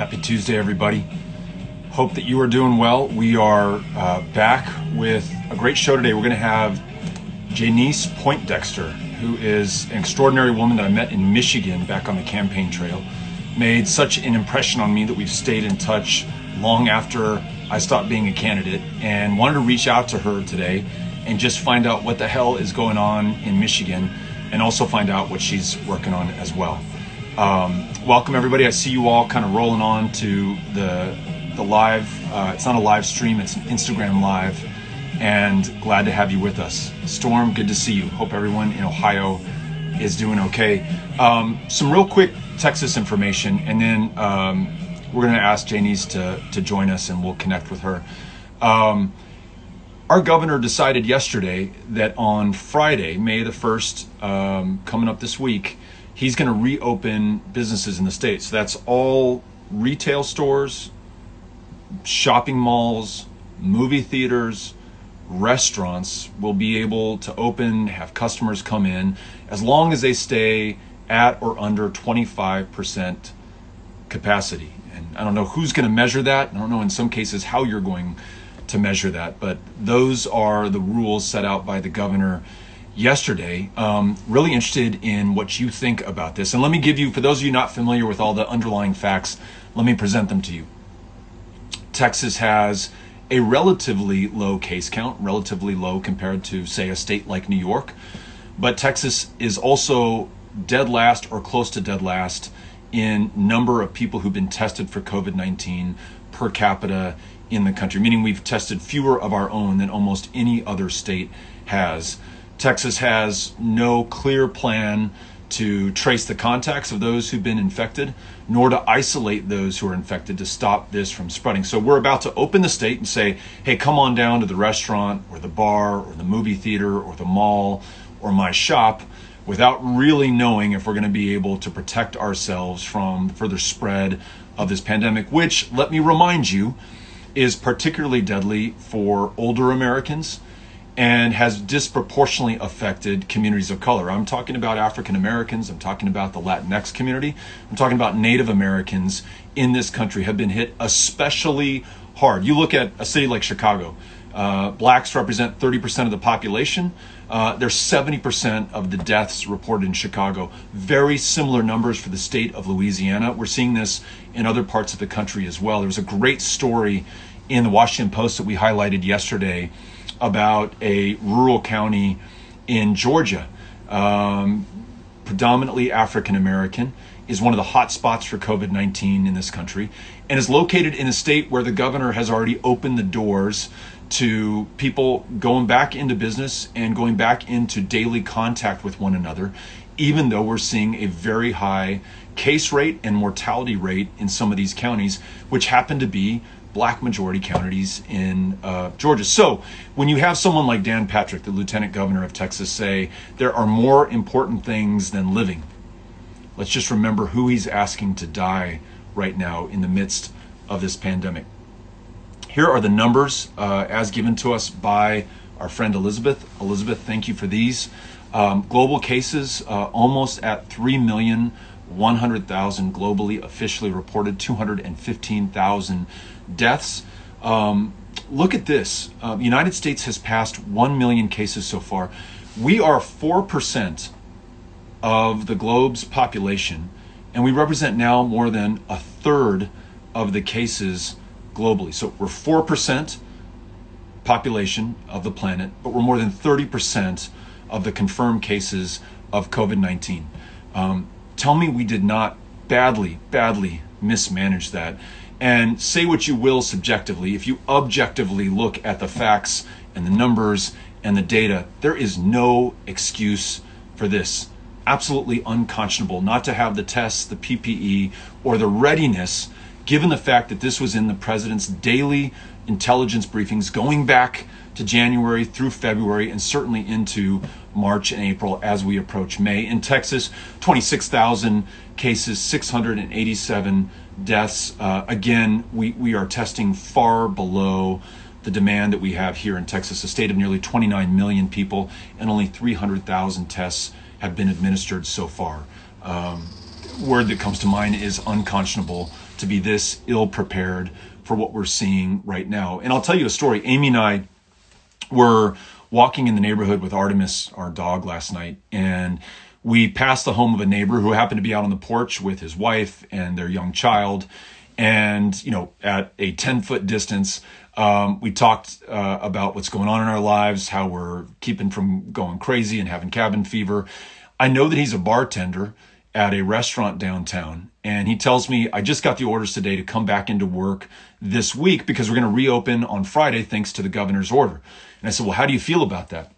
Happy Tuesday, everybody. Hope that you are doing well. We are back with a great show today. We're going to have Jey'nce Poindexter, who is an extraordinary woman that I met in Michigan back on the campaign trail. Made such an impression on me that we've stayed in touch long after I stopped being a candidate, and wanted to reach out to her today and just find out what the hell is going on in Michigan, and also find out what she's working on as well. Welcome everybody. I see you all kind of rolling on to the live. It's not a live stream, it's an Instagram live, and glad to have you with us. Storm, good to see you. Hope everyone in Ohio is doing okay. Some real quick Texas information, and then we're going to ask Jey'nce to join us, and we'll connect with her. Our governor decided yesterday that on Friday, May the 1st, coming up this week, he's going to reopen businesses in the state. So that's all retail stores, shopping malls, movie theaters, restaurants will be able to open, have customers come in, as long as they stay at or under 25% capacity. And I don't know who's going to measure that. I don't know in some cases how you're going to measure that, but those are the rules set out by the governor yesterday. Really interested in what you think about this. And let me give you, for those of you not familiar with all the underlying facts, let me present them to you. Texas has a relatively low case count, relatively low compared to, say, a state like New York. But Texas is also dead last or close to dead last in number of people who've been tested for COVID-19 per capita in the country, meaning we've tested fewer of our own than almost any other state has. Texas has no clear plan to trace the contacts of those who've been infected, nor to isolate those who are infected to stop this from spreading. So we're about to open the state and say, hey, come on down to the restaurant or the bar or the movie theater or the mall or my shop, without really knowing if we're going to be able to protect ourselves from further spread of this pandemic, which, let me remind you, is particularly deadly for older Americans and has disproportionately affected communities of color. I'm talking about African Americans, I'm talking about the Latinx community, I'm talking about Native Americans in this country have been hit especially hard. You look at a city like Chicago, blacks represent 30% of the population. There's 70% of the deaths reported in Chicago. Very similar numbers for the state of Louisiana. We're seeing this in other parts of the country as well. There was a great story in the Washington Post that we highlighted yesterday about a rural county in Georgia, predominantly African American, is one of the hot spots for COVID-19 in this country, and is located in a state where the governor has already opened the doors to people going back into business and going back into daily contact with one another, even though we're seeing a very high case rate and mortality rate in some of these counties, which happen to be black majority counties in Georgia. So when you have someone like Dan Patrick, the Lieutenant Governor of Texas, say there are more important things than living, let's just remember who he's asking to die right now in the midst of this pandemic. Here are the numbers as given to us by our friend Elizabeth. Elizabeth, thank you for these. Global cases almost at 3,100,000 globally officially reported, 215,000 deaths. Look at this. The United States has passed 1 million cases so far. We are 4% of the globe's population, and we represent now more than a third of the cases globally. So we're 4% population of the planet, but we're more than 30% of the confirmed cases of COVID-19. Tell me we did not badly mismanage that. And say what you will subjectively, if you objectively look at the facts and the numbers and the data, there is no excuse for this. Absolutely unconscionable not to have the tests, the PPE, or the readiness, given the fact that this was in the president's daily intelligence briefings going back to January through February and certainly into March and April as we approach May. In Texas, 26,000 cases, 687 deaths. Again, we are testing far below the demand that we have here in Texas, a state of nearly 29 million people, and only 300,000 tests have been administered so far. word that comes to mind is unconscionable to be this ill prepared for what we're seeing right now. And I'll tell you a story. Amy and I were walking in the neighborhood with Artemis, our dog, last night, and we passed the home of a neighbor who happened to be out on the porch with his wife and their young child. And, at a 10-foot distance, we talked about what's going on in our lives, how we're keeping from going crazy and having cabin fever. I know that he's a bartender at a restaurant downtown, and he tells me, I just got the orders today to come back into work this week because we're going to reopen on Friday thanks to the governor's order. And I said, well, how do you feel about that?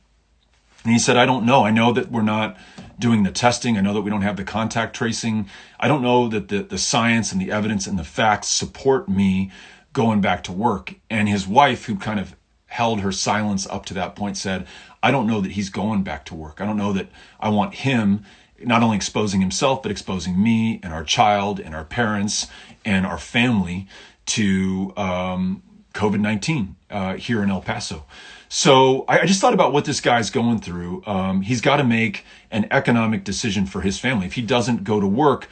And he said, I don't know. I know that we're not doing the testing. I know that we don't have the contact tracing. I don't know that the science and the evidence and the facts support me going back to work. And his wife, who kind of held her silence up to that point, said, I don't know that he's going back to work. I don't know that I want him not only exposing himself, but exposing me and our child and our parents and our family to COVID-19 here in El Paso. So I just thought about what this guy's going through. He's got to make an economic decision for his family. If he doesn't go to work,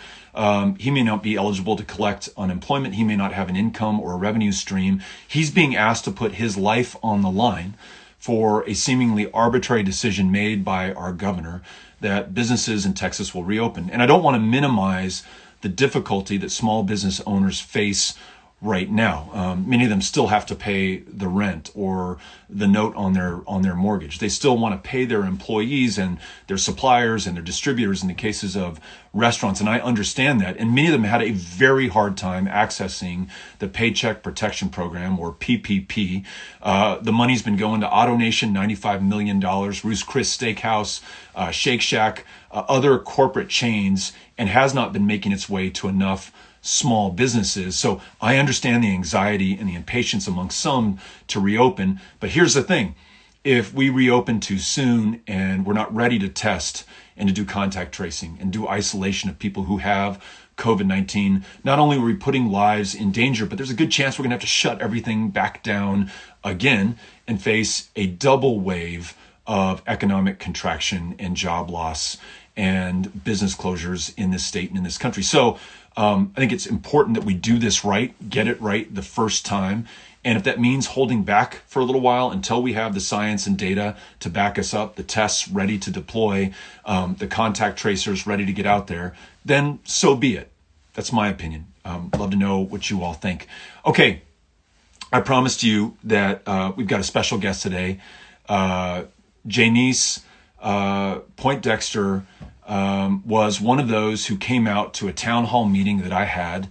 he may not be eligible to collect unemployment. He may not have an income or a revenue stream. He's being asked to put his life on the line for a seemingly arbitrary decision made by our governor that businesses in Texas will reopen. And I don't want to minimize the difficulty that small business owners face right now. Many of them still have to pay the rent or the note on their mortgage. They still want to pay their employees and their suppliers and their distributors in the cases of restaurants. And I understand that. And many of them had a very hard time accessing the Paycheck Protection Program, or PPP. The money's been going to AutoNation, $95 million, Ruth's Chris Steakhouse, Shake Shack, other corporate chains, and has not been making its way to enough small businesses. So I understand the anxiety and the impatience among some to reopen. But here's the thing. If we reopen too soon and we're not ready to test and to do contact tracing and do isolation of people who have COVID-19, not only are we putting lives in danger, but there's a good chance we're going to have to shut everything back down again and face a double wave of economic contraction and job loss and business closures in this state and in this country. So I think it's important that we do this right, get it right the first time. And if that means holding back for a little while until we have the science and data to back us up, the tests ready to deploy, the contact tracers ready to get out there, then so be it. That's my opinion. I'd love to know what you all think. Okay, I promised you that we've got a special guest today. Jey'nce Poindexter was one of those who came out to a town hall meeting that I had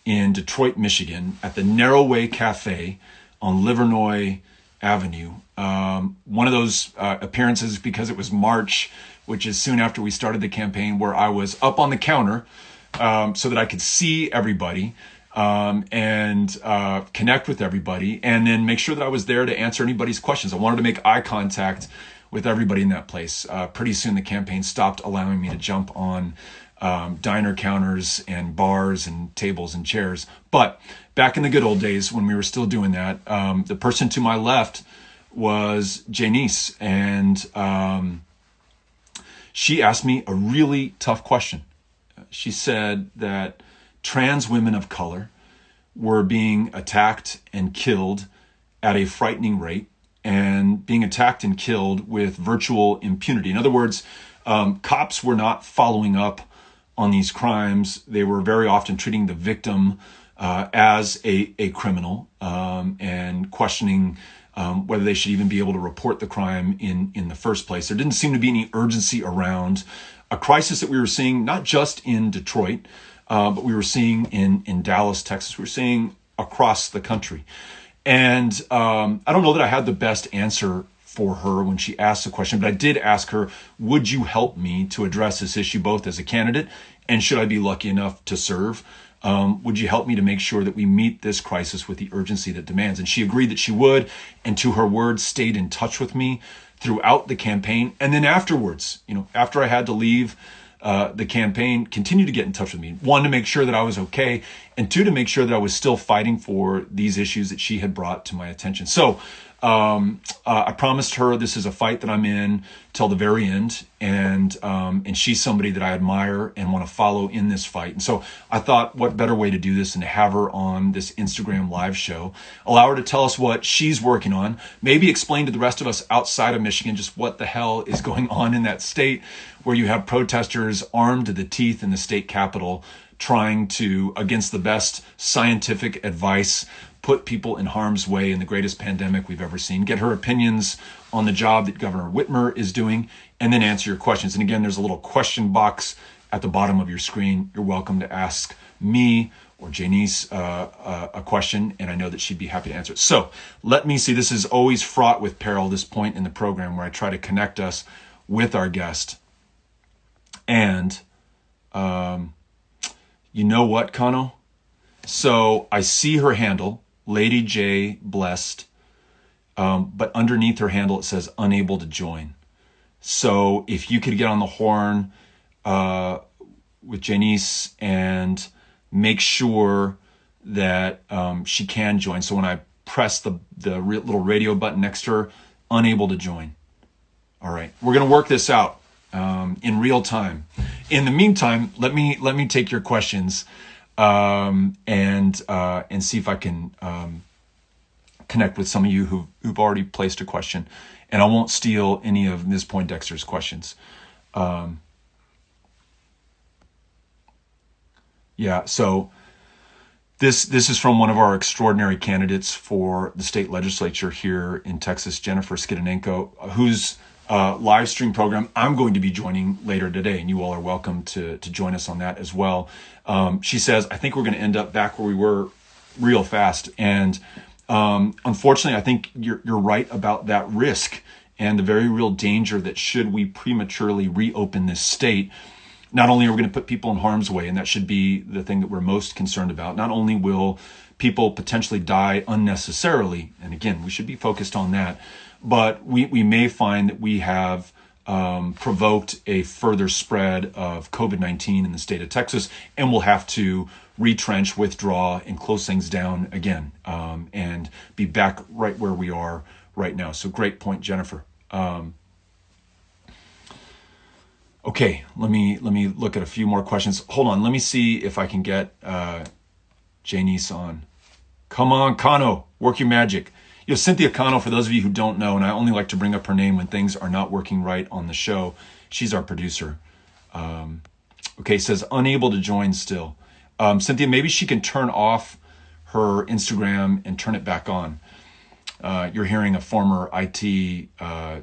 in Detroit, Michigan, at the Narrowway Cafe on Livernois Avenue. One of those appearances, because it was March, which is soon after we started the campaign, where I was up on the counter so that I could see everybody and connect with everybody, and then make sure that I was there to answer anybody's questions. I wanted to make eye contact with everybody in that place. Pretty soon the campaign stopped allowing me to jump on diner counters and bars and tables and chairs. But back in the good old days when we were still doing that, the person to my left was Jey'nce, and she asked me a really tough question. She said that trans women of color were being attacked and killed at a frightening rate, and being attacked and killed with virtual impunity. In other words, cops were not following up on these crimes. They were very often treating the victim as a criminal and questioning whether they should even be able to report the crime in the first place. There didn't seem to be any urgency around a crisis that we were seeing, not just in Detroit, but we were seeing in Dallas, Texas. We were seeing across the country. And I don't know that I had the best answer for her when she asked the question, but I did ask her, would you help me to address this issue both as a candidate and should I be lucky enough to serve? Would you help me to make sure that we meet this crisis with the urgency that demands? And she agreed that she would, and to her word, stayed in touch with me throughout the campaign. And then afterwards, after I had to leave the campaign, continued to get in touch with me. One, to make sure that I was okay, and two, to make sure that I was still fighting for these issues that she had brought to my attention. So I promised her this is a fight that I'm in till the very end, and she's somebody that I admire and want to follow in this fight. And so I thought, what better way to do this than to have her on this Instagram live show, allow her to tell us what she's working on, maybe explain to the rest of us outside of Michigan just what the hell is going on in that state where you have protesters armed to the teeth in the state capitol trying to, against the best scientific advice, put people in harm's way in the greatest pandemic we've ever seen. Get her opinions on the job that Governor Whitmer is doing, and then answer your questions. And again, there's a little question box at the bottom of your screen. You're welcome to ask me or Jey'nce a question, and I know that she'd be happy to answer it. So let me see. This is always fraught with peril, this point in the program where I try to connect us with our guest. And you know what, Kano? So I see her handle, Lady J Blessed, but underneath her handle it says unable to join. So if you could get on the horn with Jey'nce and make sure that she can join. So when I press the little radio button next to her, unable to join. All right, we're gonna work this out in real time. In the meantime, let me take your questions and see if I can connect with some of you who've already placed a question, and I won't steal any of Ms. Poindexter's questions. Yeah, so this is from one of our extraordinary candidates for the state legislature here in Texas, Jennifer Skidonenko, whose live stream program I'm going to be joining later today, and you all are welcome to join us on that as well. She says, I think we're going to end up back where we were real fast. And unfortunately, I think you're right about that risk and the very real danger that should we prematurely reopen this state, not only are we going to put people in harm's way, and that should be the thing that we're most concerned about, not only will people potentially die unnecessarily, and again, we should be focused on that, but we may find that we have provoked a further spread of COVID-19 in the state of Texas, and we'll have to retrench, withdraw, and close things down again, and be back right where we are right now. So great point, Jennifer. Okay, let me look at a few more questions. Hold on, let me see if I can get Jey'nce on. Come on, Kano, work your magic. You know, Cynthia Kano, for those of you who don't know, and I only like to bring up her name when things are not working right on the show, she's our producer. Okay, says unable to join still. Cynthia, maybe she can turn off her Instagram and turn it back on. You're hearing a former IT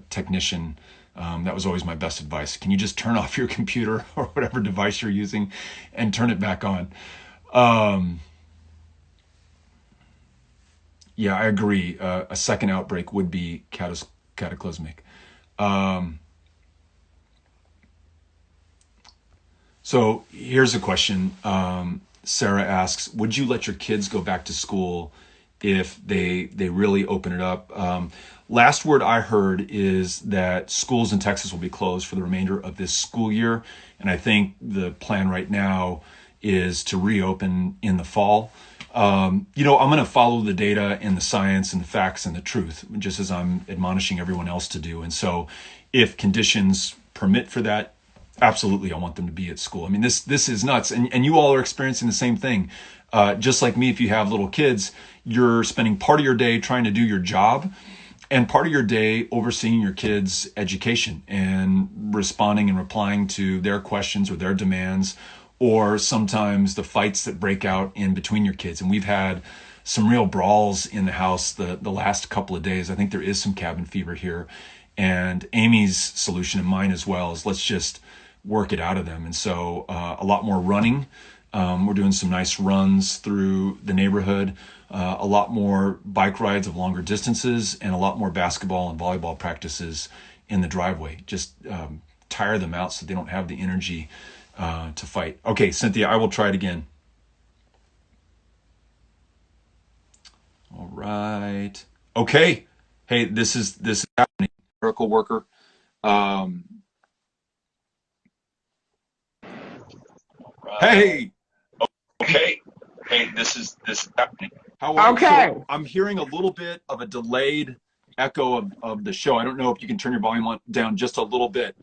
technician. That was always my best advice. Can you just turn off your computer or whatever device you're using and turn it back on? Yeah, I agree. A second outbreak would be cataclysmic. So here's a question. Sarah asks, would you let your kids go back to school if they really open it up? Last word I heard is that schools in Texas will be closed for the remainder of this school year. And I think the plan right now is to reopen in the fall. I'm going to follow the data and the science and the facts and the truth, just as I'm admonishing everyone else to do. And so if conditions permit for that, absolutely, I want them to be at school. I mean, this is nuts. And you all are experiencing the same thing. Just like me, if you have little kids, you're spending part of your day trying to do your job and part of your day overseeing your kids' education and responding and replying to their questions or their demands, or sometimes the fights that break out in between your kids. And we've had some real brawls in the house the last couple of days. I think there is some cabin fever here. And Amy's solution and mine as well is let's just work it out of them. And so a lot more running. We're doing some nice runs through the neighborhood, a lot more bike rides of longer distances, and a lot more basketball and volleyball practices in the driveway. Just tire them out so they don't have the energy to fight. Okay, Cynthia, I will try it again. All right. Okay. Hey, this is happening. Miracle worker. Hey. Okay. Hey, this is happening. How are you? So I'm hearing a little bit of a delayed echo of the show. I don't know if you can turn your volume down just a little bit.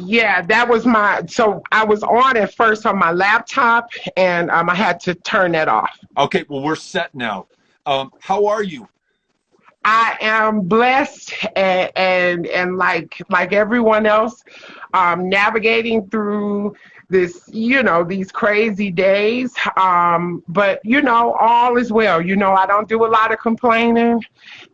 Yeah, that was so I was on at first on my laptop, and I had to turn that off. Okay, well, we're set now. How are you? I am blessed and like everyone else, navigating through this, these crazy days. But all is well. I don't do a lot of complaining,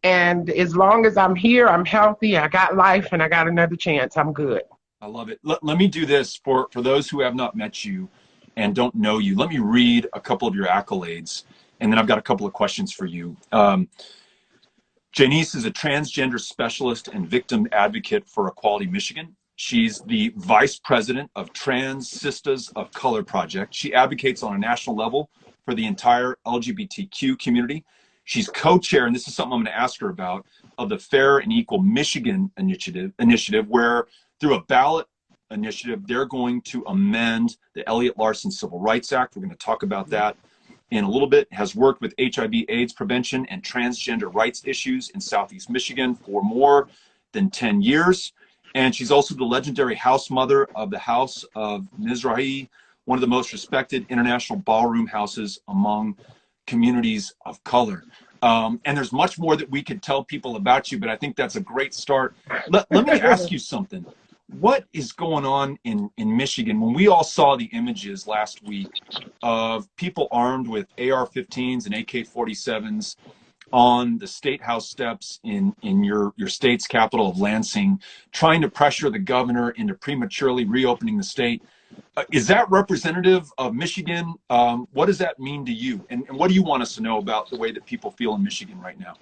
and as long as I'm here, I'm healthy. I got life, and I got another chance. I'm good. I love it. Let me do this for those who have not met you and don't know you. Let me read a couple of your accolades, and then I've got a couple of questions for you. Jey'nce is a transgender specialist and victim advocate for Equality Michigan. She's the vice president of Trans Sisters of Color Project. She advocates on a national level for the entire LGBTQ community. She's co-chair, and this is something I'm going to ask her about, of the Fair and Equal Michigan initiative, where through a ballot initiative, they're going to amend the Elliot Larsen Civil Rights Act. We're going to talk about that in a little bit. Has worked with HIV/AIDS prevention and transgender rights issues in Southeast Michigan for more than 10 years. And she's also the legendary house mother of the House of Mizrahi, one of the most respected international ballroom houses among communities of color. And there's much more that we could tell people about you, but I think that's a great start. Let me ask you something. What is going on in Michigan? When we all saw the images last week of people armed with AR-15s and AK-47s on the State House steps in your state's capital of Lansing, trying to pressure the governor into prematurely reopening the state, is that representative of Michigan? What does that mean to you? And what do you want us to know about the way that people feel in Michigan right now?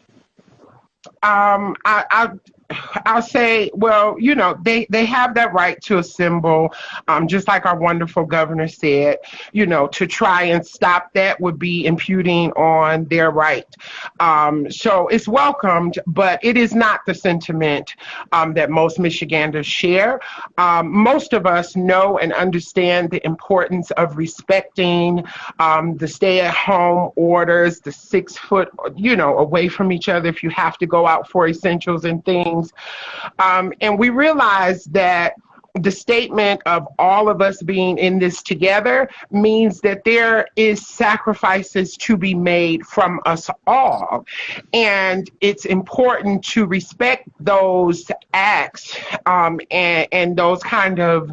I'll say, well, they have that right to assemble, just like our wonderful governor said. To try and stop that would be imputing on their right. So it's welcomed, but it is not the sentiment that most Michiganders share. Most of us know and understand the importance of respecting the stay-at-home orders, the 6 foot, away from each other if you have to go out for essentials and things. And we realize that the statement of all of us being in this together means that there is sacrifices to be made from us all. And it's important to respect those acts and those kind of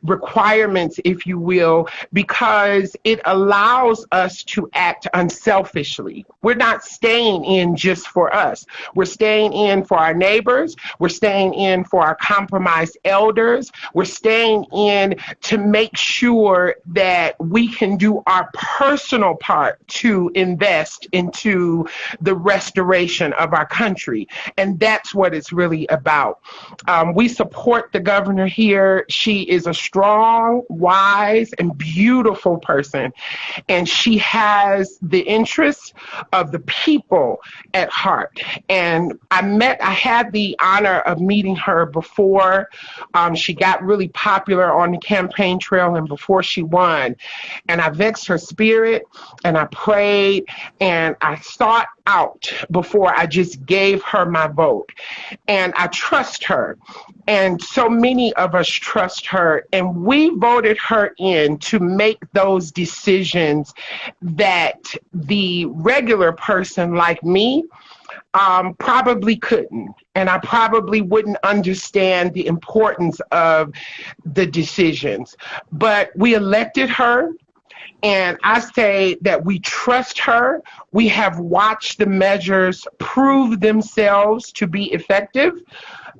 requirements, if you will, because it allows us to act unselfishly. We're not staying in just for us. We're staying in for our neighbors. We're staying in for our compromised elders. We're staying in to make sure that we can do our personal part to invest into the restoration of our country. And that's what it's really about. We support the governor here. She is a strong, wise, and beautiful person. And she has the interests of the people at heart. And I had the honor of meeting her before she got really popular on the campaign trail and before she won. And I vexed her spirit, and I prayed, and I thought out before I just gave her my vote. And I trust her. And so many of us trust her, and we voted her in to make those decisions that the regular person like me probably couldn't. And I probably wouldn't understand the importance of the decisions. But we elected her. And I say that we trust her. We have watched the measures prove themselves to be effective.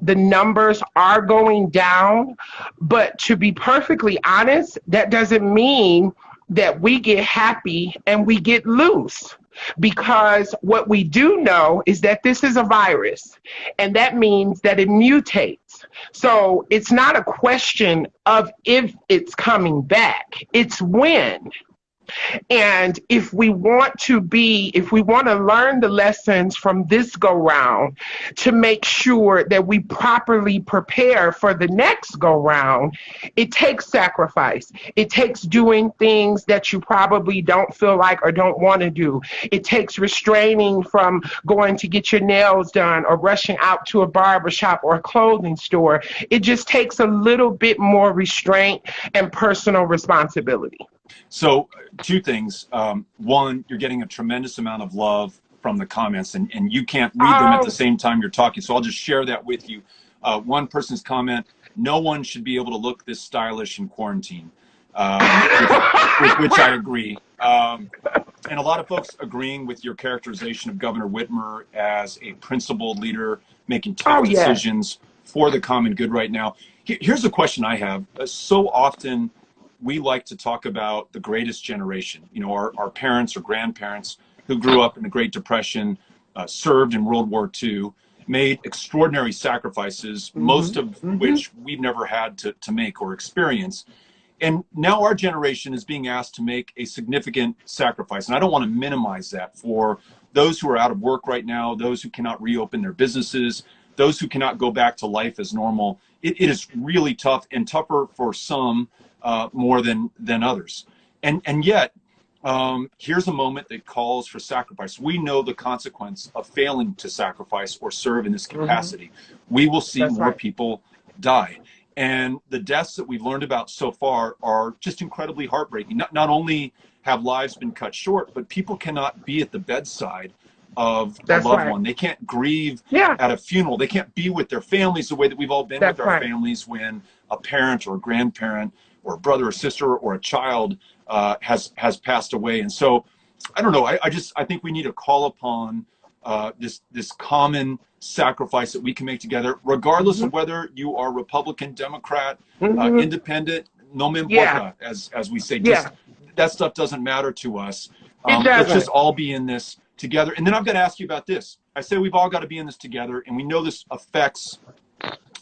The numbers are going down. But to be perfectly honest, that doesn't mean that we get happy and we get loose. Because what we do know is that this is a virus, and that means that it mutates. So it's not a question of if it's coming back, it's when. And if we want to learn the lessons from this go round to make sure that we properly prepare for the next go round, it takes sacrifice. It takes doing things that you probably don't feel like or don't want to do. It takes restraining from going to get your nails done or rushing out to a barber shop or a clothing store. It just takes a little bit more restraint and personal responsibility. So two things. One, you're getting a tremendous amount of love from the comments, and you can't read them at the same time you're talking. So I'll just share that with you. One person's comment: no one should be able to look this stylish in quarantine, with which I agree. And a lot of folks agreeing with your characterization of Governor Whitmer as a principled leader making tough decisions for the common good right now. Here's a question I have. So often we like to talk about the greatest generation, our parents or grandparents who grew up in the Great Depression, served in World War II, made extraordinary sacrifices, most of which we've never had to make or experience. And now our generation is being asked to make a significant sacrifice. And I don't want to minimize that for those who are out of work right now, those who cannot reopen their businesses, those who cannot go back to life as normal. It is really tough, and tougher for some more than others. And yet, here's a moment that calls for sacrifice. We know the consequence of failing to sacrifice or serve in this capacity. We will see more people die. And the deaths that we've learned about so far are just incredibly heartbreaking. Not only have lives been cut short, but people cannot be at the bedside of a loved one. They can't grieve at a funeral. They can't be with their families the way that we've all been with our families when a parent or a grandparent or a brother or sister or a child has passed away. And so, I don't know. I think we need to call upon this common sacrifice that we can make together, regardless of whether you are Republican, Democrat, independent, no me importa, as we say. Just, that stuff doesn't matter to us. Let's just all be in this together. And then I've got to ask you about this. I say we've all got to be in this together, and we know this affects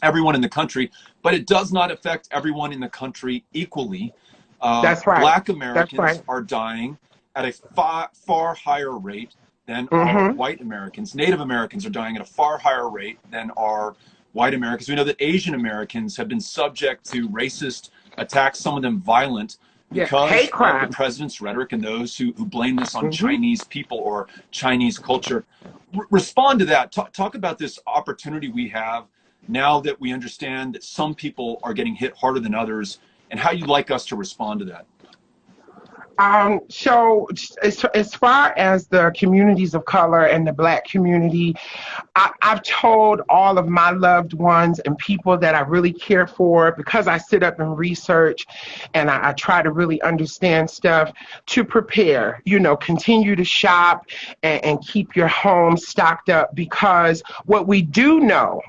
everyone in the country, but it does not affect everyone in the country equally. That's right. Black Americans are dying at a far higher rate than our white Americans. Native Americans are dying at a far higher rate than our white Americans. We know that Asian Americans have been subject to racist attacks, some of them violent, because of the president's rhetoric and those who blame this on Chinese people or Chinese culture. Respond to that. Talk about this opportunity we have now that we understand that some people are getting hit harder than others, and how you'd like us to respond to that. So as far as the communities of color and the Black community, I've told all of my loved ones and people that I really care for, because I sit up and research and I try to really understand stuff, to prepare, continue to shop and keep your home stocked up, because what we do know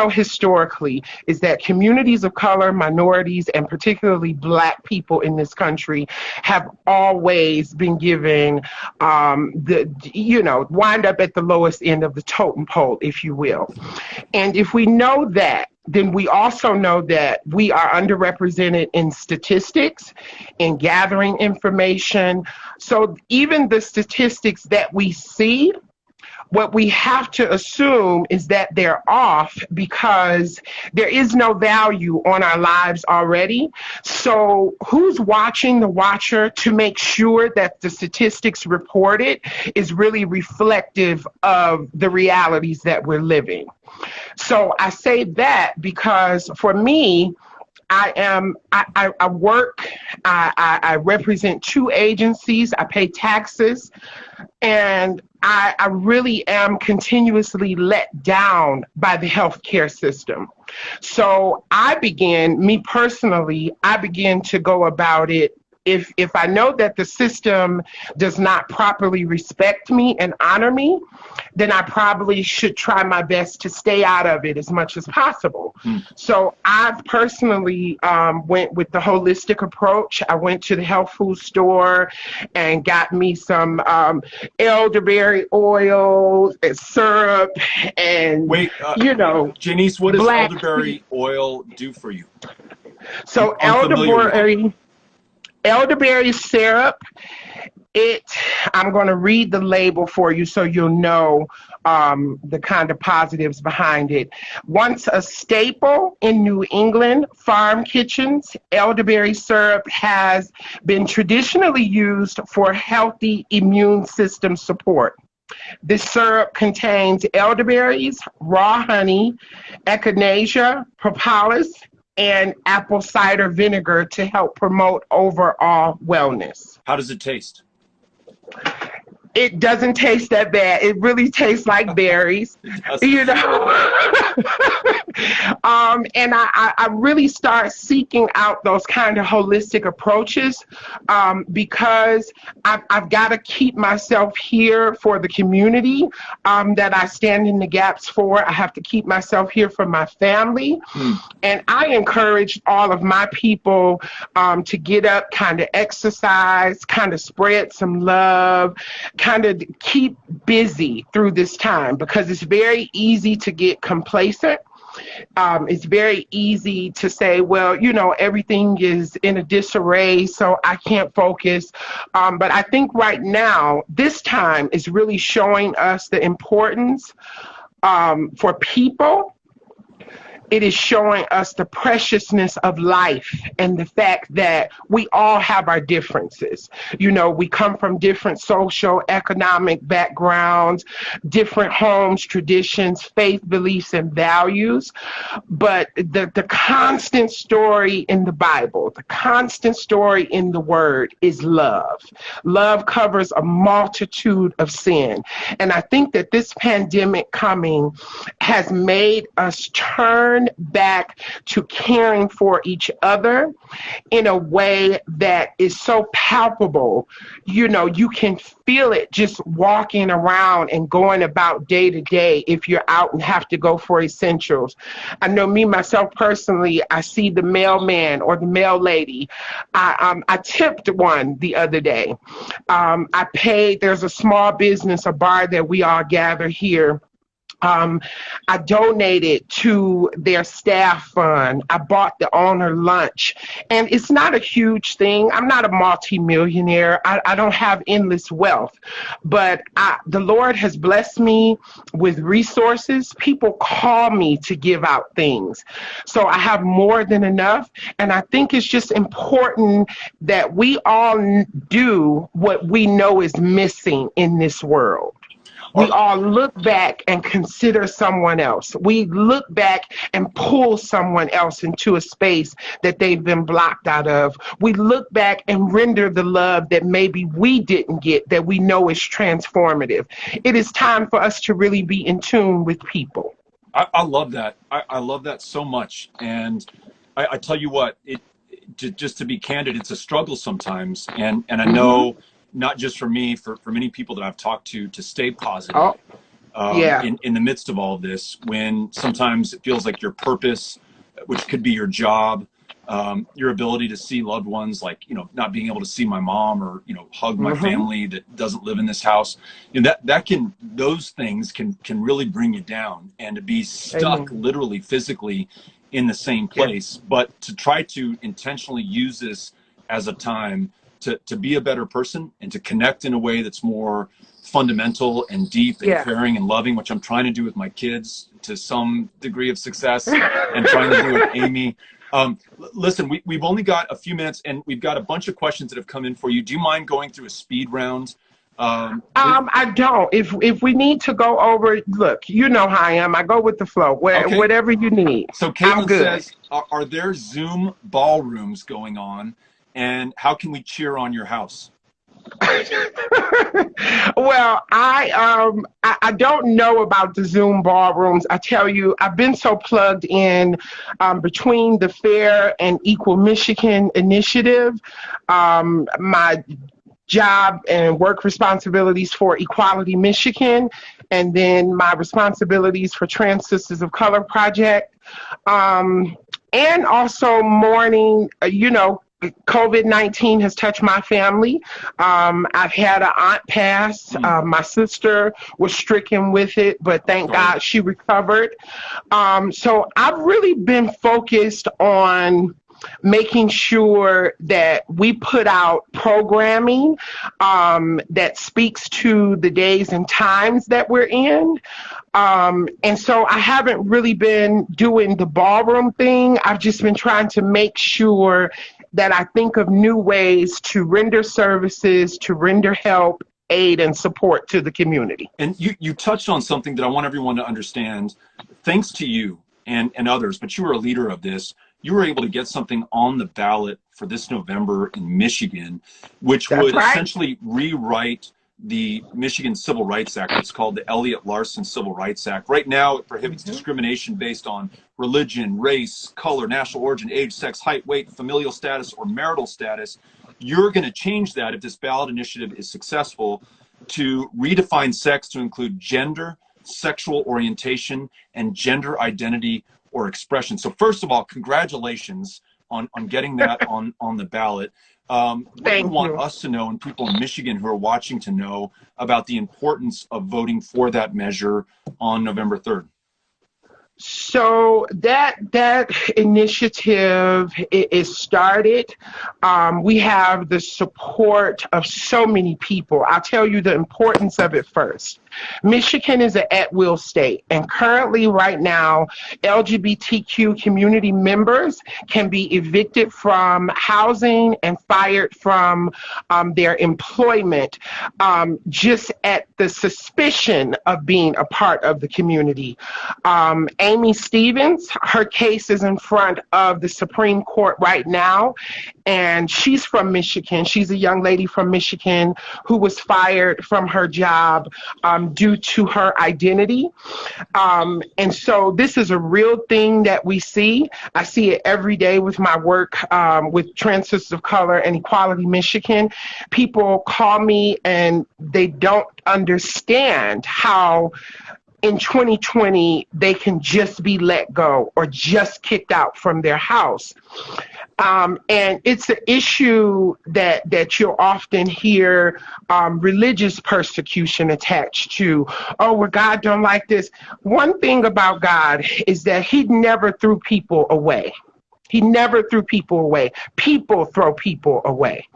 historically is that communities of color, minorities, and particularly Black people in this country have always been given wind up at the lowest end of the totem pole, if you will. And if we know that, then we also know that we are underrepresented in statistics, in gathering information. So even the statistics that we see, what we have to assume is that they're off, because there is no value on our lives already. So who's watching the watcher to make sure that the statistics reported is really reflective of the realities that we're living? So I say that because for me, I work, I represent 2 agencies, I pay taxes, and I really am continuously let down by the healthcare system. So I began to go about it. If I know that the system does not properly respect me and honor me, then I probably should try my best to stay out of it as much as possible. So I've personally went with the holistic approach. I went to the health food store and got me some elderberry oil and syrup and, Jey'nce, what does elderberry oil do for you? So elderberry... Elderberry syrup. I'm going to read the label for you so you'll know the kind of positives behind it. Once a staple in New England farm kitchens, elderberry syrup has been traditionally used for healthy immune system support. This syrup contains elderberries, raw honey, echinacea, propolis, and apple cider vinegar to help promote overall wellness. How does it taste? It doesn't taste that bad. It really tastes like berries, you know. And I really start seeking out those kind of holistic approaches because I've got to keep myself here for the community that I stand in the gaps for. I have to keep myself here for my family. And I encourage all of my people to get up, kind of exercise, kind of spread some love, kind of keep busy through this time, because it's very easy to get complacent. It's very easy to say, well, you know, everything is in a disarray, so I can't focus. But I think right now, this time is really showing us the importance for people. It is showing us the preciousness of life and the fact that we all have our differences. You know, we come from different social, economic backgrounds, different homes, traditions, faith, beliefs, and values. But the constant story in the Bible, the constant story in the Word is love. Love covers a multitude of sin. And I think that this pandemic coming has made us turn back to caring for each other in a way that is so palpable. You know, you can feel it just walking around and going about day to day if you're out and have to go for essentials. I know me, myself personally, I see the mailman or the mail lady. I tipped one the other day. I paid, there's a small business, a bar that we all gather here. I donated to their staff fund. I bought the owner lunch. And it's not a huge thing. I'm not a multimillionaire. I don't have endless wealth. But the Lord has blessed me with resources. People call me to give out things. So I have more than enough. And I think it's just important that we all do what we know is missing in this world. We all look back and consider someone else. We look back and pull someone else into a space that they've been blocked out of. We look back and render the love that maybe we didn't get, that we know is transformative. It is time for us to really be in tune with people. I love that. I love that so much. And I tell you what, just to be candid, it's a struggle sometimes. And I know, not just for me, for many people that I've talked to stay positive in the midst of all of this, when sometimes it feels like your purpose, which could be your job, your ability to see loved ones, like, you know, not being able to see my mom or, you know, hug my family that doesn't live in this house, you know, those things can really bring you down, and to be stuck literally physically in the same place. But to try to intentionally use this as a time to be a better person and to connect in a way that's more fundamental and deep and caring and loving, which I'm trying to do with my kids to some degree of success and trying to do with Amy. Listen, we've only got a few minutes and we've got a bunch of questions that have come in for you. Do you mind going through a speed round? I don't. If we need to go over, look, you know how I am. I go with the flow. Whatever you need. So Caitlin says, are there Zoom ballrooms going on? And how can we cheer on your house? Well, I don't know about the Zoom ballrooms. I tell you, I've been so plugged in between the Fair and Equal Michigan initiative, my job and work responsibilities for Equality Michigan, and then my responsibilities for Trans Sisters of Color Project, and also mourning, you know, COVID-19 has touched my family. I've had an aunt pass. My sister was stricken with it, but thank God she recovered. So I've really been focused on making sure that we put out programming that speaks to the days and times that we're in. And so I haven't really been doing the ballroom thing. I've just been trying to make sure that I think of new ways to render services, to render help, aid, and support to the community. And you touched on something that I want everyone to understand. Thanks to you and others, but you were a leader of this. You were able to get something on the ballot for this November in Michigan, which would essentially rewrite the Michigan Civil Rights Act. It's called the Elliot Larsen Civil Rights Act. Right now, it prohibits discrimination based on religion, race, color, national origin, age, sex, height, weight, familial status, or marital status. You're going to change that if this ballot initiative is successful to redefine sex to include gender, sexual orientation, and gender identity or expression. So first of all, congratulations on getting that on the ballot. What you want us to know, and people in Michigan who are watching to know, about the importance of voting for that measure on November 3rd? So that initiative is started. We have the support of so many people. I'll tell you the importance of it first. Michigan is an at-will state, and currently right now, LGBTQ community members can be evicted from housing and fired from their employment just at the suspicion of being a part of the community. Amy Stevens, her case is in front of the Supreme Court right now, and she's from Michigan. She's a young lady from Michigan who was fired from her job due to her identity. And so this is a real thing that we see. I see it every day with my work with Trans Sisters of Color and Equality Michigan. People call me and they don't understand how in 2020 they can just be let go or just kicked out from their house. And it's an issue that you'll often hear religious persecution attached to. Oh, well, God don't like this. One thing about God is that he never threw people away. He never threw people away. People throw people away.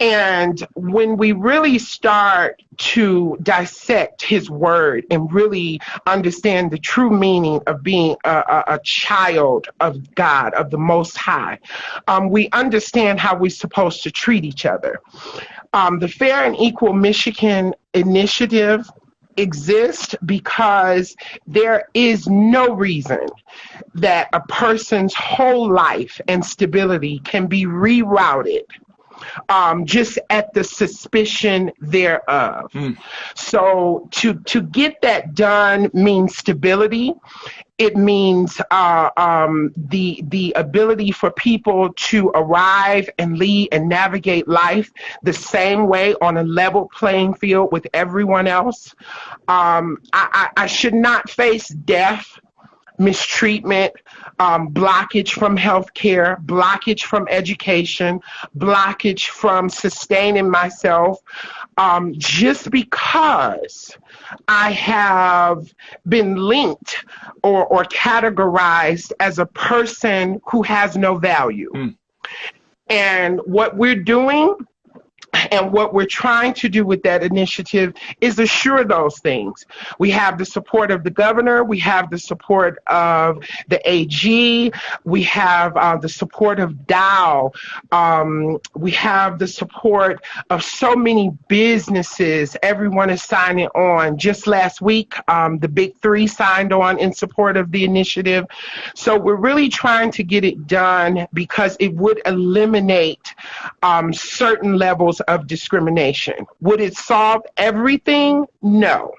And when we really start to dissect his word and really understand the true meaning of being a child of God, of the Most High, we understand how we're supposed to treat each other. The Fair and Equal Michigan initiative exist because there is no reason that a person's whole life and stability can be rerouted just at the suspicion thereof. So to get that done means stability. It means the ability for people to arrive and lead and navigate life the same way on a level playing field with everyone else. I should not face death, mistreatment, blockage from healthcare, blockage from education, blockage from sustaining myself, just because I have been linked or categorized as a person who has no value. And what we're doing and what we're trying to do with that initiative is assure those things. We have the support of the governor. We have the support of the AG. We have the support of Dow. We have the support of so many businesses. Everyone is signing on. Just last week, the Big Three signed on in support of the initiative. So we're really trying to get it done because it would eliminate certain levels of discrimination. Would it solve everything? No.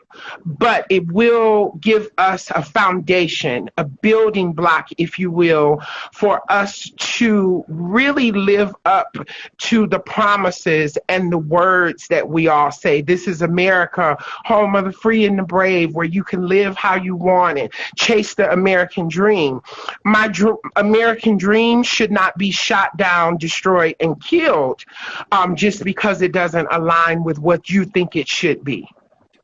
But it will give us a foundation, a building block, if you will, for us to really live up to the promises and the words that we all say. This is America, home of the free and the brave, where you can live how you want and chase the American dream. My American dream should not be shot down, destroyed, and killed just because it doesn't align with what you think it should be.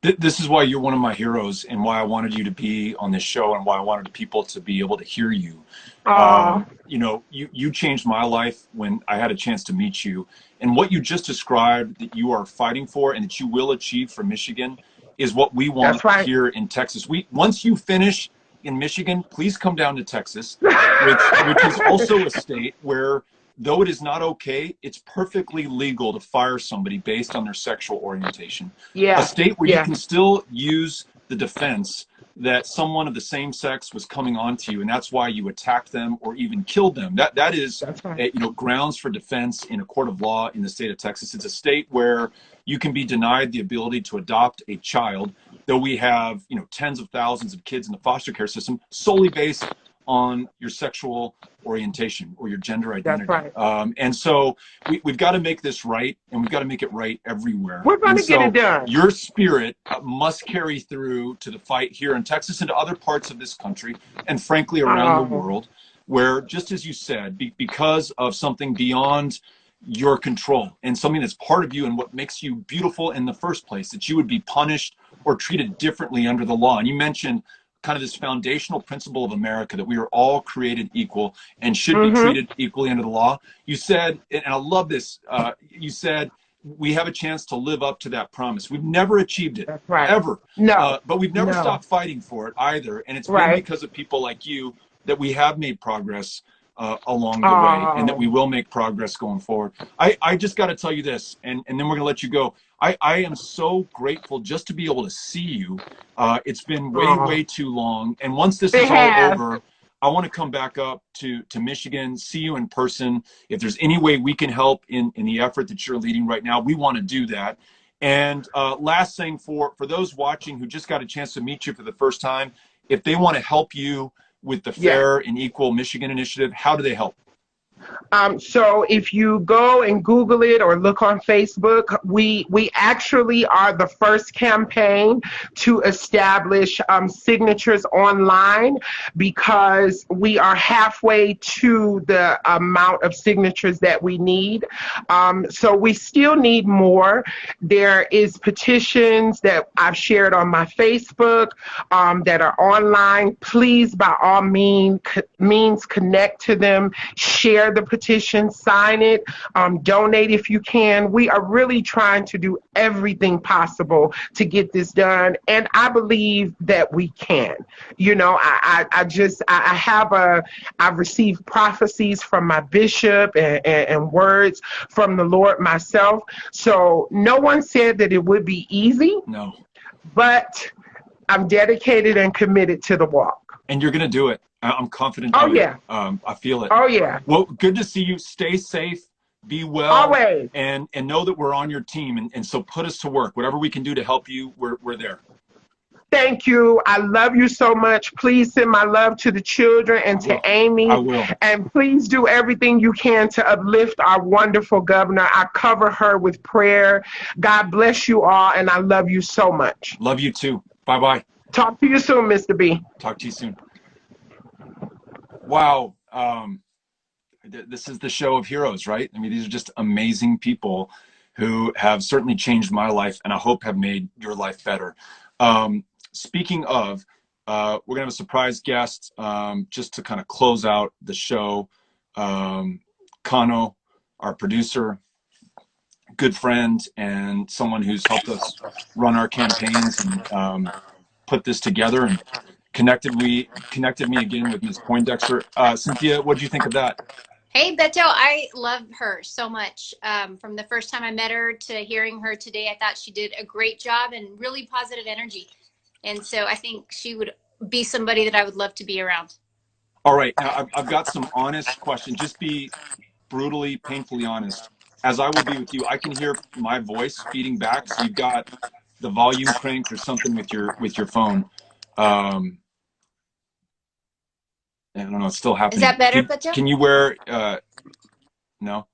This is why you're one of my heroes, and why I wanted you to be on this show, and why I wanted people to be able to hear you. Oh, You know, you changed my life when I had a chance to meet you, and what you just described that you are fighting for and that you will achieve for Michigan is what we want that's right. here in Texas. Once you finish in Michigan, please come down to Texas, which is also a state where, though it is not okay, it's perfectly legal to fire somebody based on their sexual orientation. A Yeah, state where you yeah, can still use the defense that someone of the same sex was coming on to you, and that's why you attacked them or even killed them. That is, that's right. you know, grounds for defense in a court of law in the state of Texas. It's a state where you can be denied the ability to adopt a child, though we have, you know, tens of thousands of kids in the foster care system solely based on your sexual orientation or your gender That's identity. right. And so we've got to make this right, and we've got to make it right everywhere. We're going And to get it so done. your spirit must carry through to the fight here in Texas and to other parts of this country, and frankly around the Oh, world, where, just as you said, because of something beyond your control and something that's part of you and what makes you beautiful in the first place, that you would be punished or treated differently under the law. And you mentioned kind of this foundational principle of America, that we are all created equal and should be mm-hmm. treated equally under the law. You said, and I love this, you said, we have a chance to live up to that promise. We've never achieved it, That's right. ever. No, But we've never no, stopped fighting for it either. And it's been right. because of people like you that we have made progress along the way, and that we Oh, will make progress going forward. I just got to tell you this, and then we're going to let you go. I am so grateful just to be able to see you. It's been way, oh, way too long. And once this it is all has. over, I want to come back up to Michigan, see you in person. If there's any way we can help in the effort that you're leading right now, we want to do that. And last thing, for those watching who just got a chance to meet you for the first time, if they want to help you with the Yes. Fair and Equal Michigan Initiative, how do they help? So if you go and Google it or look on Facebook, we actually are the first campaign to establish signatures online, because we are halfway to the amount of signatures that we need. So we still need more. There is petitions that I've shared on my Facebook that are online. Please, by all means, connect to them, share the petition, sign it, donate if you can. We are really trying to do everything possible to get this done, and I believe that we can. You know, I've received prophecies from my bishop and words from the Lord myself. So no one said that it would be easy, No. but I'm dedicated and committed to the walk. And you're going to do it. I'm confident Oh of it. yeah. I feel it. Oh yeah. Well, good to see you. Stay safe, be well, Always. and know that we're on your team. And so put us to work. Whatever we can do to help you, we're there. Thank you. I love you so much. Please send my love to the children and to Amy. I will. And please do everything you can to uplift our wonderful governor. I cover her with prayer. God bless you all, and I love you so much. Love you too. Bye-bye. Talk to you soon, Mr. B. Talk to you soon. Wow. This is the show of heroes, right? I mean, these are just amazing people who have certainly changed my life, and I hope have made your life better. Speaking of, we're going to have a surprise guest just to kind of close out the show. Kano, our producer, good friend, and someone who's helped us run our campaigns and put this together, and connected me again with Ms. Poindexter. Cynthia, what did you think of that? Hey, Beto, I love her so much. From the first time I met her to hearing her today, I thought she did a great job and really positive energy. And so I think she would be somebody that I would love to be around. All right. Now, I've got some honest questions. Just be brutally, painfully honest. As I will be with you, I can hear my voice feeding back. So you've got the volume cranked or something with your phone. I don't know. It's still happening. Is that better, Beto? Can you wear, no?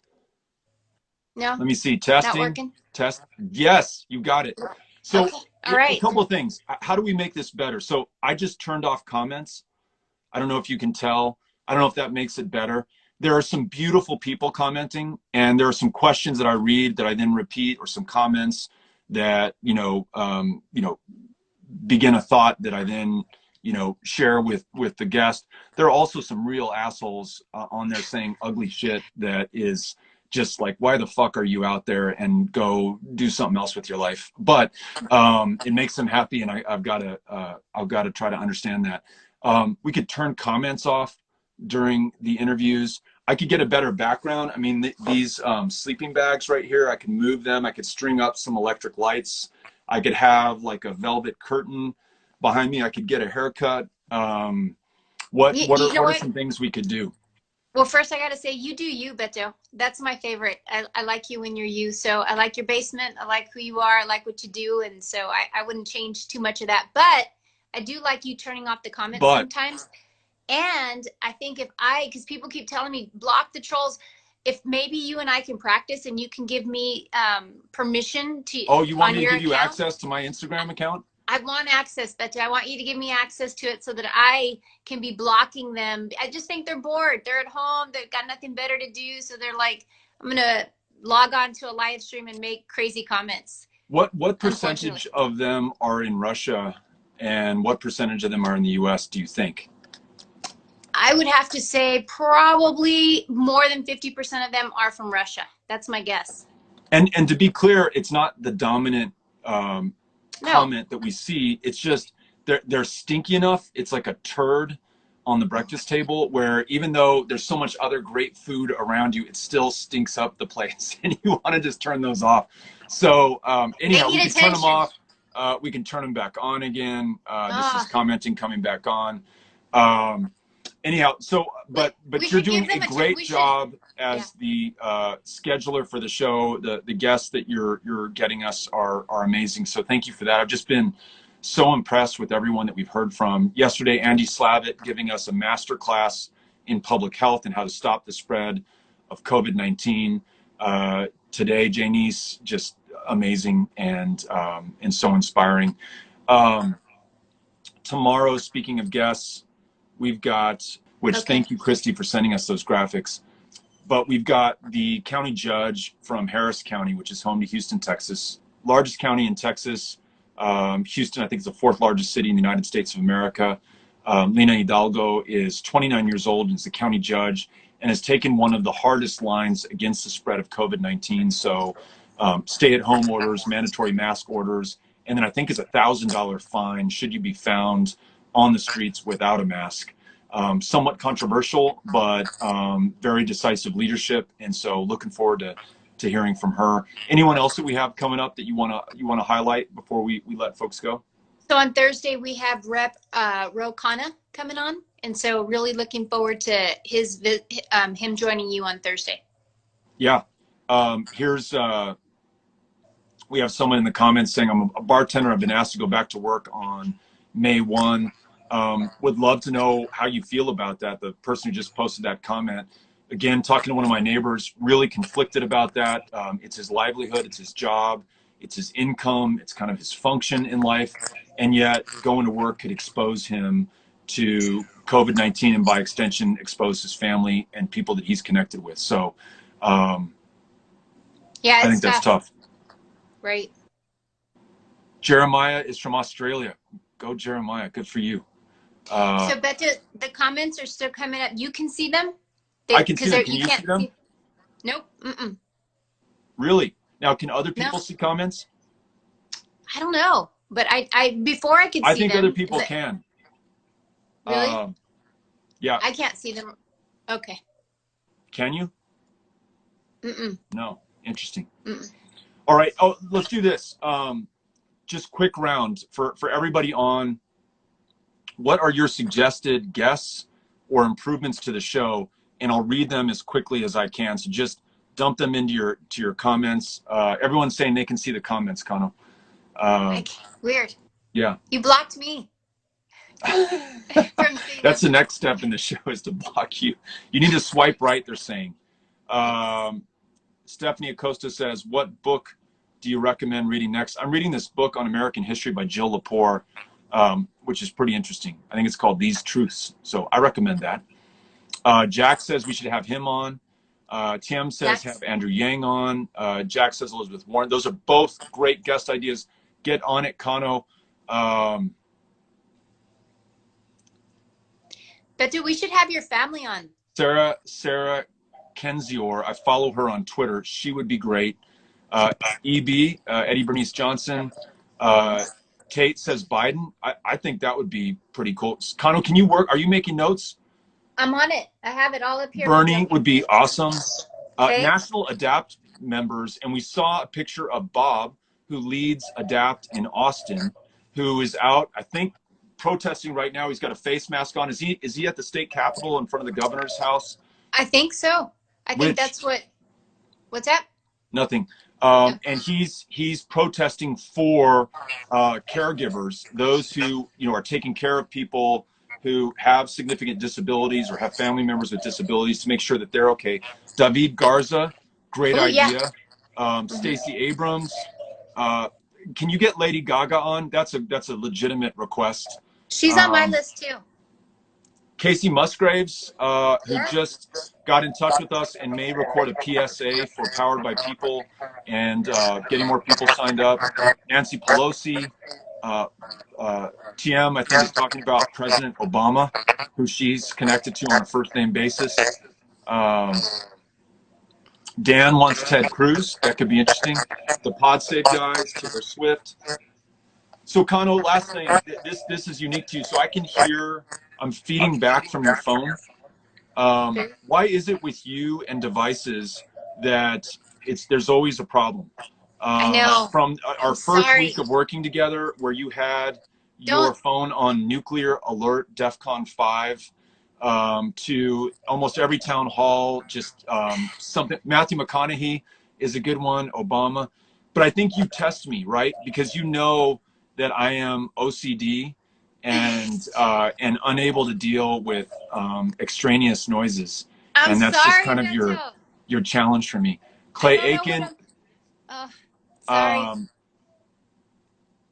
No? Let me see. Not Testing. working? Test. Yes, you got it. So Okay. All right. a couple of things. How do we make this better? So I just turned off comments. I don't know if you can tell. I don't know if that makes it better. There are some beautiful people commenting, and there are some questions that I read that I then repeat, or some comments that, begin a thought that I then, share with the guest. There are also some real assholes on there saying ugly shit that is just like, why the fuck are you out there, and go do something else with your life? But it makes them happy, and I've got to try to understand that. We could turn comments off during the interviews. I could get a better background. I mean, these sleeping bags right here, I can move them. I could string up some electric lights. I could have like a velvet curtain behind me. I could get a haircut. What are some things we could do? Well, first I got to say, you do you, Beto. That's my favorite. I like you when you're you. So I like your basement. I like who you are. I like what you do. And so I wouldn't change too much of that. But I do like you turning off the comments sometimes. And I think because people keep telling me, block the trolls. If maybe you and I can practice, and you can give me permission to. Oh, you want me to give you access to my Instagram account? I want access, Betty. I want you to give me access to it so that I can be blocking them. I just think they're bored. They're at home. They've got nothing better to do. So they're like, I'm going to log on to a live stream and make crazy comments. What percentage of them are in Russia, and what percentage of them are in the US, do you think? I would have to say probably more than 50% of them are from Russia. That's my guess. And to be clear, it's not the dominant comment that we see. It's just they're stinky enough. It's like a turd on the breakfast table, where even though there's so much other great food around you, it still stinks up the place, and you want to just turn those off. So anyhow, we can turn them off. We can turn them back on again. This is commenting coming back on. Anyhow, so but you're doing a great job as the scheduler for the show. The guests that you're getting us are amazing. So thank you for that. I've just been so impressed with everyone that we've heard from. Yesterday, Andy Slavitt giving us a master class in public health and how to stop the spread of COVID-19. Today, Jey'nce, just amazing and so inspiring. Tomorrow, speaking of guests, we've got, thank you, Christy, for sending us those graphics. But we've got the county judge from Harris County, which is home to Houston, Texas. Largest county in Texas. Houston, I think, is the 4th largest city in the United States of America. Lina Hidalgo is 29 years old and is the county judge, and has taken one of the hardest lines against the spread of COVID-19. So stay-at-home orders, mandatory mask orders, and then I think it's a $1,000 fine should you be found on the streets without a mask. Somewhat controversial, but very decisive leadership, and so looking forward to hearing from her. Anyone else that we have coming up that you want to highlight before we let folks go? So on Thursday we have Rep. Ro Khanna coming on, and so really looking forward to him joining you on Thursday. Yeah. We have someone in the comments saying, I'm a bartender. I've been asked to go back to work on May 1. Would love to know how you feel about that. The person who just posted that comment, again, talking to one of my neighbors, really conflicted about that. It's his livelihood, it's his job, it's his income, it's kind of his function in life. And yet going to work could expose him to COVID-19 and by extension expose his family and people that he's connected with. So I think that's tough. Right. Jeremiah is from Australia. Go Jeremiah, good for you. So Betty, the comments are still coming up. You can see them? I can see them. Can you see them? Nope. Mm-mm. Really? Now, can other people see comments? I don't know, but before I could see them. I think other people can. Really? Yeah. I can't see them. Okay. Can you? Mm-mm. No. Interesting. Mm-mm. All right. Oh, let's do this. Just quick round for everybody on. What are your suggested guests or improvements to the show? And I'll read them as quickly as I can. So just dump them into your comments. Everyone's saying they can see the comments, Kano. Weird. Yeah. You blocked me. That's the next step in the show, is to block you. You need to swipe right, they're saying. Stephanie Acosta says, what book do you recommend reading next? I'm reading this book on American history by Jill Lepore, which is pretty interesting. I think it's called These Truths. So I recommend that. Jack says we should have him on. Tim says Yes. have Andrew Yang on. Jack says Elizabeth Warren. Those are both great guest ideas. Get on it, Kano. But dude, we should have your family on. Sarah Kenzior, I follow her on Twitter. She would be great. EB, Eddie Bernice Johnson. Tate says Biden. I think that would be pretty cool. Kano, can you work? Are you making notes? I'm on it. I have it all up here. Bernie would be awesome. Okay. National Adapt members, and we saw a picture of Bob, who leads Adapt in Austin, who is out, I think, protesting right now. He's got a face mask on. Is he at the state capitol in front of the governor's house? I think so. I think that's what's that? Nothing. And he's protesting for caregivers, those who are taking care of people who have significant disabilities or have family members with disabilities, to make sure that they're okay. David Garza, great idea. Yeah. Stacey Abrams. Can you get Lady Gaga on? That's a legitimate request. She's on my list too. Casey Musgraves, who just got in touch with us and may record a PSA for Powered by People and getting more people signed up. Nancy Pelosi, TM, I think, is talking about President Obama, who she's connected to on a first-name basis. Dan wants Ted Cruz. That could be interesting. The Pod Save guys, Taylor Swift. So, Kano, last thing, this is unique to you. So I can hear, I'm feeding back from your phone. Why is it with you and devices that there's always a problem? I know. From our first week of working together, where you had your phone on nuclear alert, DEFCON 5, to almost every town hall, just something. Matthew McConaughey is a good one, Obama. But I think you test me, right? Because you know that I am OCD and unable to deal with extraneous noises. And that's just kind of your challenge for me. Clay Aiken. Sorry.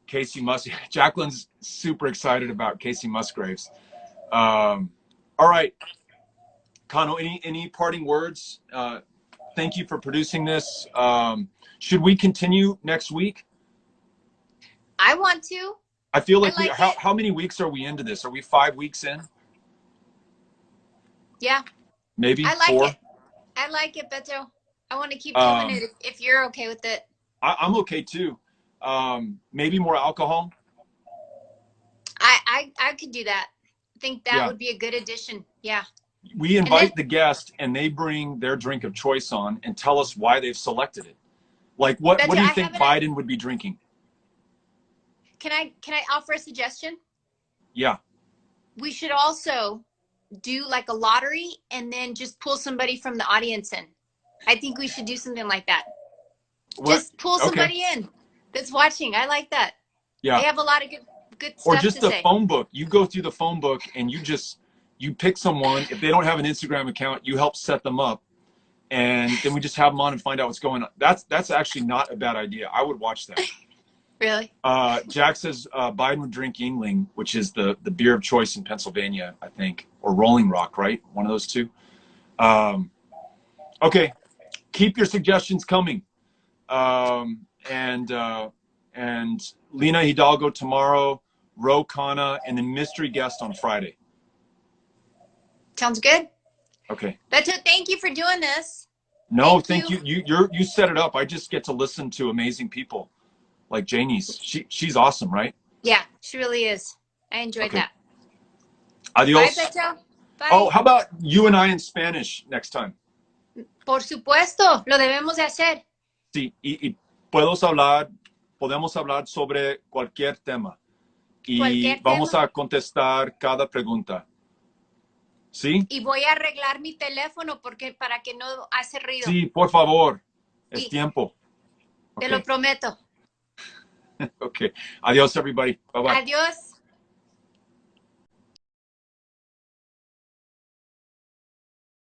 Casey Jacqueline's super excited about Casey Musgraves. All right, Kano, any parting words? Thank you for producing this. Should we continue next week? I want to. I feel like how many weeks are we into this? Are we 5 weeks in? Yeah. Maybe I like 4? it. I like it, Beto. I want to keep doing it if you're okay with it. I'm okay too. Maybe more alcohol. I could do that. I think that would be a good addition. Yeah. We invite the guest and they bring their drink of choice on and tell us why they've selected it. Like what do you think Biden would be drinking? Can I offer a suggestion? Yeah. We should also do like a lottery and then just pull somebody from the audience in. I think we should do something like that. Just pull somebody in that's watching. I like that. Yeah. They have a lot of good stuff or just to the say. phone book. You go through the phone book and you pick someone. If they don't have an Instagram account, you help set them up. And then we just have them on and find out what's going on. That's actually not a bad idea. I would watch that. Really? Jack says Biden would drink Yingling, which is the beer of choice in Pennsylvania, I think, or Rolling Rock, right? One of those two. Okay, keep your suggestions coming. And Lena Hidalgo tomorrow, Ro Khanna, and then mystery guest on Friday. Sounds good. Okay. Beto, thank you for doing this. No, thank you. You set it up. I just get to listen to amazing people like Jey'nce. She's awesome, right? Yeah, she really is. I enjoyed that. Adios. Bye, Beto. Bye. Oh, how about you and I in Spanish next time? Por supuesto, lo debemos de hacer. Sí, y podemos hablar sobre cualquier tema. Y vamos a contestar cada pregunta. ¿Sí? Y voy a arreglar mi teléfono para que no hace ruido. Sí, por favor. Es tiempo. Te lo prometo. Okay. Adios, everybody. Bye-bye. Adiós.